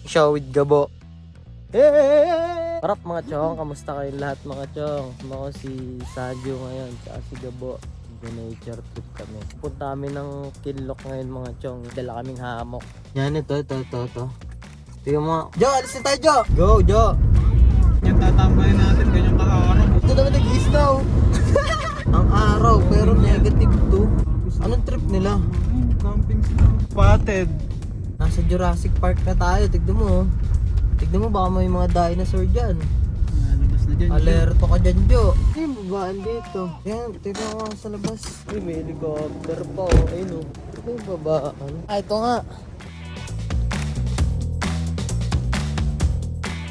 Show with Gabo. Hey! Parap mga chong, kamusta kayong lahat mga chong? Ako si Sadio ngayon, tsaka si Gabo. Nature trip kami. Punta kami ng Kinlock ngayon mga chong. Dala kaming hammock. Yan, ito. Tingnan mo. Jo, alis na tayo, Jo! Go, Jo! Yan tatambahin natin, ganyan ka-araw. Ito naman nag-isnaw. Ang araw, pero negative 2. Anong trip nila? Camping sila. Spotted. Nasa Jurassic Park na tayo, tignan mo. Tignan mo, baka may mga dinosaur dyan. Nalabas na dyan. Alerto ka dyan, Jo. Ay, babaan dito. Yan, tignan mo sa labas. Ay, may helicopter pa, oh. Ayun, oh. Ito yung babaan. Ah, ito nga.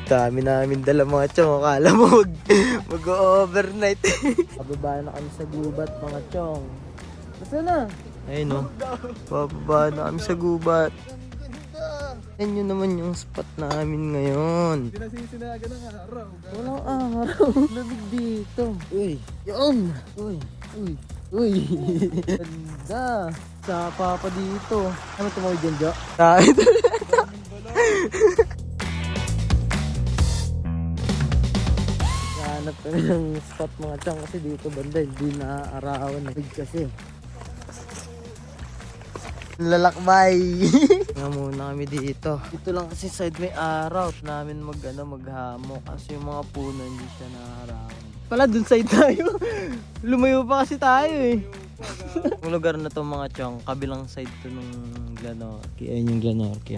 Dami namin dala mga chong. Akala mo mag-overnight. Bababa na kami sa gubat mga chong. Basta na. Ayun, oh. Bababa na kami sa gubat. Yan yun naman yung spot namin ngayon. Hindi nasisinaga ng araw. Walang araw. Lamig dito. Uy. Yun. Uy. Ganda. Sapa pa dito. Ano tumawid dyan, Jo? Kahit. Hanap kami ng spot mga chong kasi dito banda hindi na-arawan. Big kasi. Lalakbay. Nga muna kami dito. Dito lang kasi side may araw namin maghamok kasi yung mga puno hindi siya nakarawan. Pala dun side tayo. Lumayo pa kasi tayo eh. Yung lugar na to mga chong, kabilang side to nung Glenorchy. Ayun yung Glenorchy.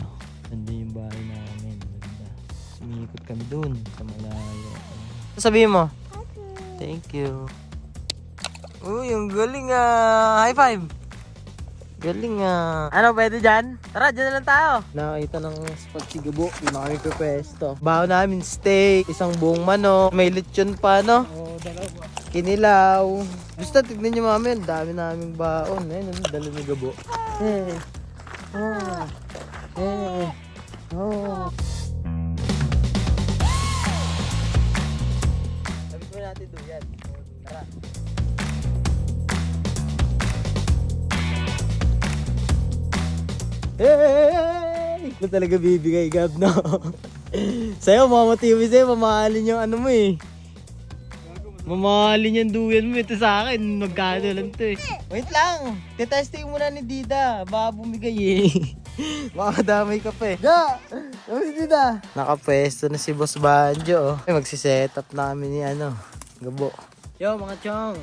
Nandun yung bahay namin. Ganda. Sumikot kami dun sa malayo. Sabihin mo? Thank you. Uy, yung galing high five. Galing Ano, pwede dyan? Tara, dyan na lang tayo. Nakakita ng spot si Gabo. Doon na kami pwesto. Baho namin steak, isang buong manok, may lechon pa, no? Oo, dalawa. Kinilaw. Gusto, tignan nyo mami. Ang dami naming baon. Ayun, dala ni Gabo. Sabi ko natin doon yan. Tara. Hey! Ito talaga bibigay, Gab, no? Sa'yo, mamamotive sa'yo, mamahalin yung ano mo eh. Mamahalin yung duyan mo. Ito sa akin, magkano lang to eh. Wait lang, titesting muna ni Dida. Baka bumigay eh. Makadamay ka pa eh. Ja! Kami Dida. Nakapwesto na si Boss Banjo. Oh. Magsiset up namin ni Gabo. Yo mga chong,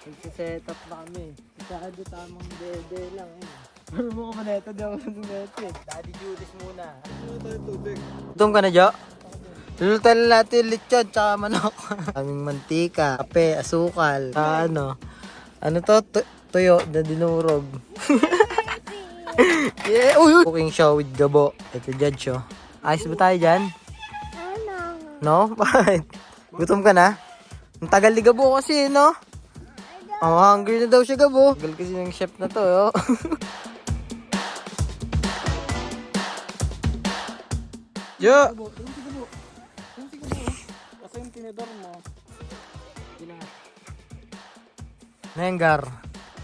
magsiset up na kami. Masyado tamang dede lang eh. Ano mo ka maneto? Di ako sa neto eh. Daddy Judas muna. Ano tayo tubig? Gutom ka na, Jo? Lulutan na natin lechon tsaka manok. Aming mantika, kape, asukal, ano to? Tuyo na dinurog. Yeah! Uy! Cooking show with Gabo. Ito judge, oh. Ayos ba tayo dyan? No? Bakit? Gutom ka na? Ang tagal ni Gabo kasi, no? Oh, hungry na daw siya, Gabo. Tagal kasi ng chef na to, oh. Jo! Kasi yung tinidor mo. Nengar.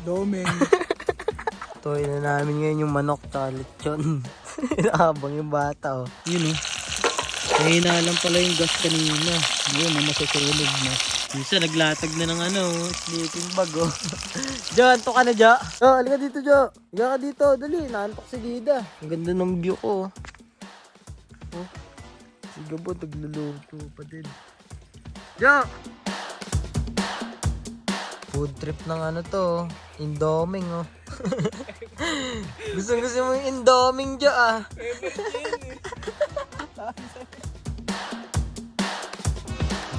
Doming. Toy na namin ngayon yung manok tsaka lechon. Nakabang yung bata, oh. Yun mahina lang pala yung gas kanina. Yun, masasunog na. Minsan naglatag na ng sleeping bag, oh. Jo, antok ka na, Jo? Jo, halika dito, Jo. Higa ka dito, dali. Naantok si Dida. Ang ganda ng view ko, oh. Si Gabo, tagluluto pa din. Jo! Food trip ng to, Indoming, oh. Gusto mo yung Indoming, Jo, ah.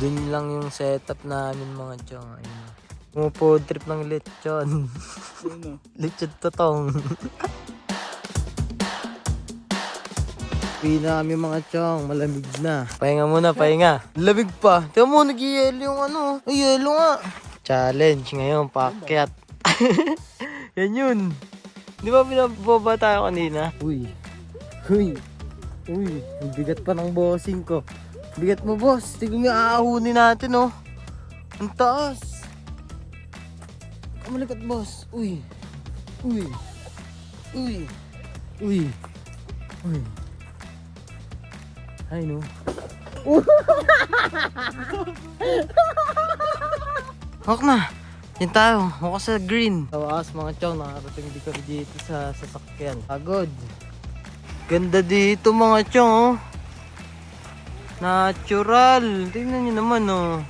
Dun lang yung setup namin mga chong. Ayun. Food trip ng lechon. Lechon totong. Uwi na kami mga chong, malamig na. Pahinga muna, pahinga. Lamig pa. Tiyan mo, nag-yelo yung Ay, yelo nga. Challenge ngayon, paakyat. Yan yun. Di ba pinababa tayo kanina? Uy. Ang bigat pa ng bossing ko. Bigat mo, boss. Tignan nga aahunin natin, oh. Ang taas. Kamalikat, boss. Uy. Uy. Uy. Ay no. Hawak na. Yan tayo. Hawak sa green. Tawaas mga chong. Nakarating di kami dito sa sasakyan. Pagod. Ganda dito mga chong oh. Natural. Tingnan nyo naman oh.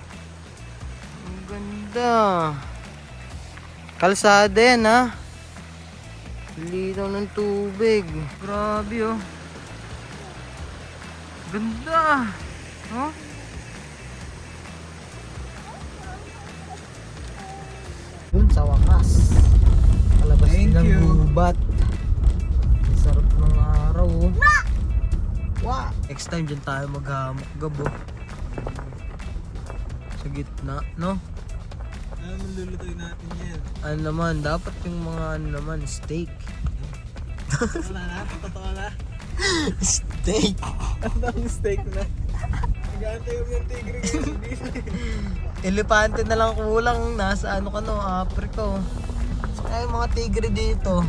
Ang ganda. Kalsada yan ha. Linaw ng tubig. Grabe oh. Ganda. Oh. Yun sa wakas. Palabas nilang gubat. Ang sarap ng araw oh. Wow. Next time dyan tayo maghamok gabo. Sa gitna, no? Ano lulutuin natin yan? Ano naman, dapat yung mga ano naman, steak. Wala na, totoo na. Steak. Ano ang steak na? Nag-aantay yung tigre ngayon dito. Elepante na lang kulang. Nasa ano ka no, Africa. Oh. Saka yung mga tigre dito.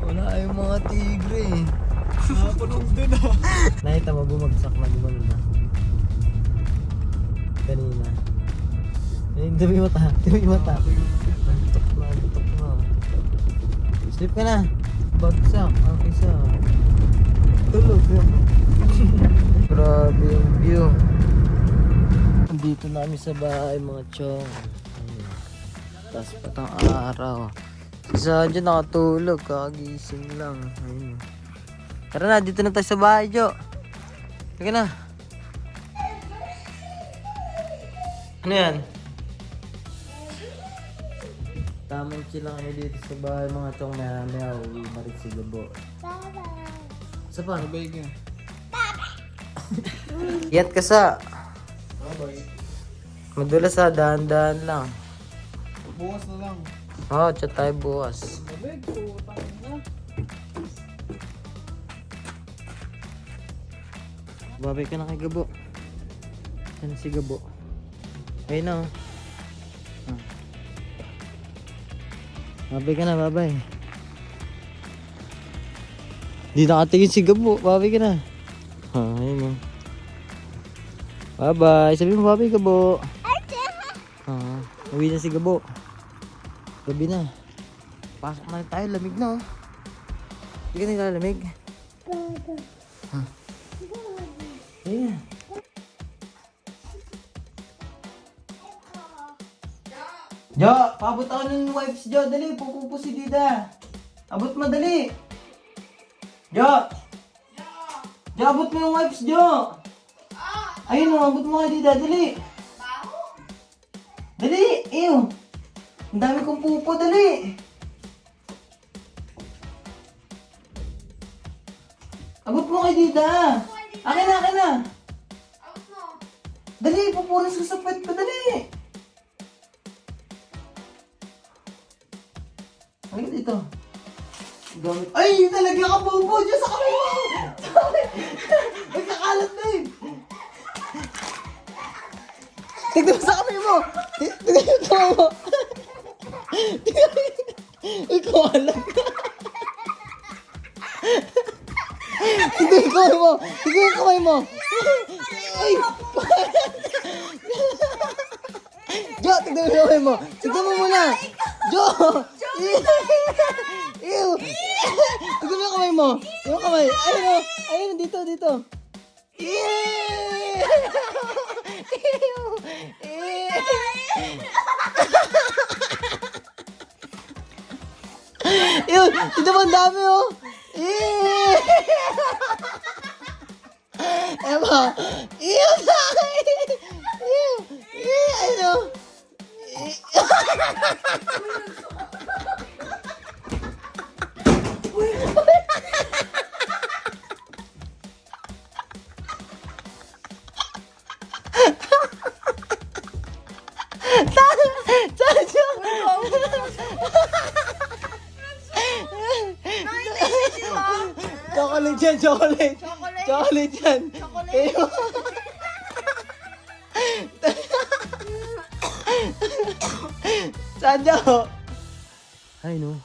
Wala yung mga tigre eh. Nakapunong dun ah. Nakita mo bumagsak na gumano na. Kanina. Eh, dumi mata. Dumi mata. Antok na, antok na. Sleep ka na. Bagsak. Ang isa. Tulog yun. Grabe yung view. Dito na kami sa bahay mga chong. Ayun. Taas pa tang araw. Isa dyan nakatulog. Kagising lang. Ayun. Tara na, dito na tayo sa bahay, Jo. Sige na. Ano yan? Tamang chill lang kami dito sa bahay mga chong. May uwi na rin si Gabo. Sa pa? Sabay ka. Yat ka sa. Sabay. Madulas sa dahan-dahan lang. Bukas na lang. Oo, chat tayo bukas. Sabay, putang na. Babay ka na kay Gabo. Yan si Gabo. Ayun na oh. Ah. Babay ka na, babay. Di nakatingin si Gabo. Babay ka na. Ah, ayun oh. Bye-bye. Sabi mo bye-bye, Gabo. Ah, uwi na si Gabo. Gabi na. Pasok na tayo. Lamig na oh. Hindi ka nilalamig. Ah. Ayun. Jo, paabot ako ng wipes, Jo. Dali, pupupo si Dida. Abot mo, dali. Jo. Jo, abot mo yung wipes, Jo. Ayun o, abot mo kay Dida, dali. Dali, ew. Ang dami kong pupo, dali. Abot mo kay Dida. Akin na, akin na. Dali, pupunas ko sa puwet ko, dali. Halika dito. Gamit. Ay, nalagyan ka bobo dyan sa kamay mo. Sorry. Nagkakalat na eh. Tignan mo sa kamay mo. Tignan mo sa kamay mo. Ikaw alam ka. Tignan yung kamay mo. Tignan yung kamay mo. Ay. Jo, tignan mo yung kamay mo. Tignan mo muna. Jo. Ew! Tignan mo yung kamay mo. Yung kamay. Ayun o. Ayun, dito, dito. Ew! Ew! Dito ba ang dami o? Ew! Ema! Ew! Ew! Ew! Ayun o. Chocolate yan, chocolate. Chocolate yan. Ew. Saan dyan? Ay no.